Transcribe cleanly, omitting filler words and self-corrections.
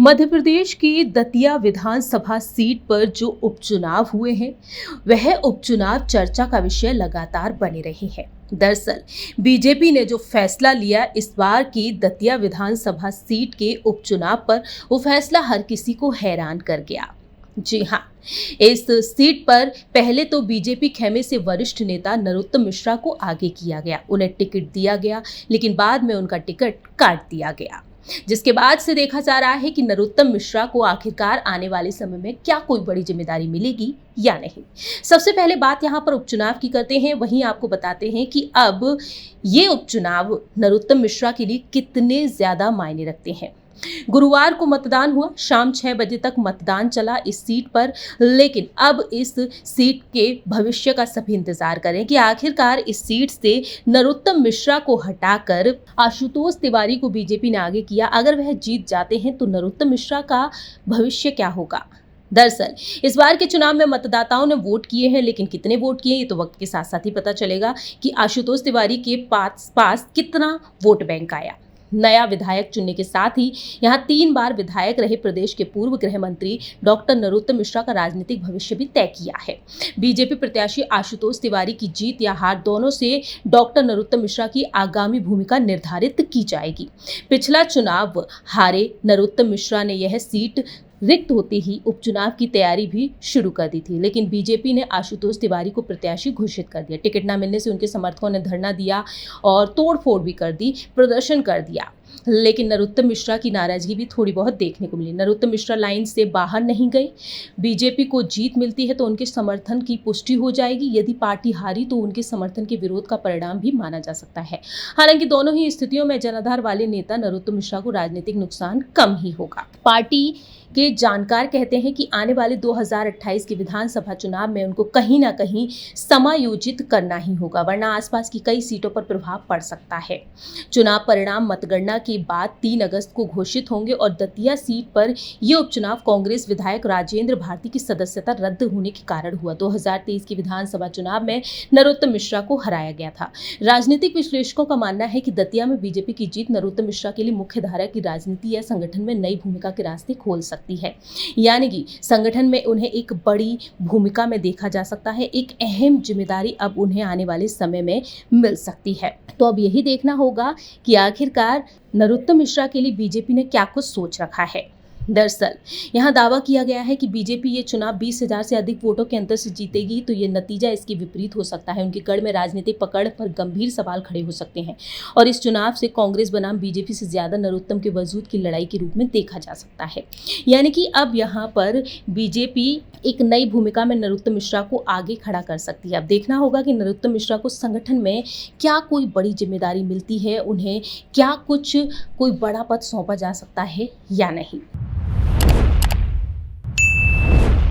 मध्य प्रदेश की दतिया विधानसभा सीट पर जो उपचुनाव हुए हैं, वह उपचुनाव चर्चा का विषय लगातार बने रहे हैं। दरअसल बीजेपी ने जो फैसला लिया इस बार की दतिया विधानसभा सीट के उपचुनाव पर, वो फैसला हर किसी को हैरान कर गया। जी हाँ, इस सीट पर पहले तो बीजेपी खेमे से वरिष्ठ नेता नरोत्तम मिश्रा को आगे किया गया, उन्हें टिकट दिया गया, लेकिन बाद में उनका टिकट काट दिया गया, जिसके बाद से देखा जा रहा है कि नरोत्तम मिश्रा को आखिरकार आने वाले समय में क्या कोई बड़ी जिम्मेदारी मिलेगी या नहीं। सबसे पहले बात यहां पर उपचुनाव की करते हैं, वहीं आपको बताते हैं कि अब ये उपचुनाव नरोत्तम मिश्रा के लिए कितने ज्यादा मायने रखते हैं। गुरुवार को मतदान हुआ, शाम 6 बजे तक मतदान चला इस सीट पर, लेकिन अब इस सीट के भविष्य का सभी इंतजार करें कि आखिरकार इस सीट से नरोत्तम मिश्रा को हटाकर आशुतोष तिवारी को बीजेपी ने आगे किया। अगर वह जीत जाते हैं तो नरोत्तम मिश्रा का भविष्य क्या होगा। दरअसल इस बार के चुनाव में मतदाताओं ने वोट किए हैं, लेकिन कितने वोट किए ये तो वक्त के साथ साथ ही पता चलेगा कि आशुतोष तिवारी के पास कितना वोट बैंक आया। नया विधायक चुनने के साथ ही यहां 3 बार विधायक रहे प्रदेश के पूर्व गृह मंत्री डॉक्टर नरोत्तम मिश्रा का राजनीतिक भविष्य भी तय किया है। बीजेपी प्रत्याशी आशुतोष तिवारी की जीत या हार दोनों से डॉक्टर नरोत्तम मिश्रा की आगामी भूमिका निर्धारित की जाएगी। पिछला चुनाव हारे नरोत्तम मिश्रा ने यह सीट रिक्त होते ही उपचुनाव की तैयारी भी शुरू कर दी थी, लेकिन बीजेपी ने आशुतोष तिवारी को प्रत्याशी घोषित कर दिया। टिकट न मिलने से उनके समर्थकों ने धरना दिया और तोड़फोड़ भी कर दी, प्रदर्शन कर दिया, लेकिन नरोत्तम मिश्रा की नाराजगी भी थोड़ी बहुत देखने को मिली। नरोत्तम मिश्रा लाइन से बाहर नहीं गए। बीजेपी को जीत मिलती है तो उनके समर्थन की पुष्टि हो जाएगी, यदि पार्टी हारी तो उनके समर्थन के विरोध का परिणाम भी माना जा सकता है। हालांकि दोनों ही स्थितियों में जनाधार वाले नेता नरोत्तम मिश्रा को राजनीतिक नुकसान कम ही होगा। पार्टी के जानकार कहते हैं कि आने वाले 2028 के विधानसभा चुनाव में उनको कहीं ना कहीं समायोजित करना ही होगा, वरना आसपास की कई सीटों पर प्रभाव पड़ सकता है। चुनाव परिणाम मतगणना के बाद 3 अगस्त को घोषित होंगे और दतिया सीट पर यह उपचुनाव कांग्रेस विधायक राजेंद्र भारती की सदस्यता रद्द होने के कारण हुआ। 2023 के विधानसभा चुनाव में नरोत्तम मिश्रा को हराया गया था। राजनीतिक विश्लेषकों का मानना है कि दतिया में बीजेपी की जीत नरोत्तम मिश्रा के लिए मुख्य धारा की राजनीति या संगठन में नई भूमिका के रास्ते खोल सकती है, यानी कि संगठन में उन्हें एक बड़ी भूमिका में देखा जा सकता है। एक अहम जिम्मेदारी अब उन्हें आने वाले समय में मिल सकती है। तो अब यही देखना होगा कि आखिरकार नरोत्तम मिश्रा के लिए बीजेपी ने क्या कुछ सोच रखा है। दरअसल यहां दावा किया गया है कि बीजेपी ये चुनाव 20,000 से अधिक वोटों के अंतर से जीतेगी, तो ये नतीजा इसके विपरीत हो सकता है। उनके गढ़ में राजनीतिक पकड़ पर गंभीर सवाल खड़े हो सकते हैं और इस चुनाव से कांग्रेस बनाम बीजेपी से ज्यादा नरोत्तम के वजूद की लड़ाई के रूप में देखा जा सकता है। यानी कि अब यहाँ पर बीजेपी एक नई भूमिका में नरोत्तम मिश्रा को आगे खड़ा कर सकती है। अब देखना होगा कि नरोत्तम मिश्रा को संगठन में क्या कोई बड़ी जिम्मेदारी मिलती है, उन्हें क्या कोई बड़ा पद सौंपा जा सकता है या नहीं।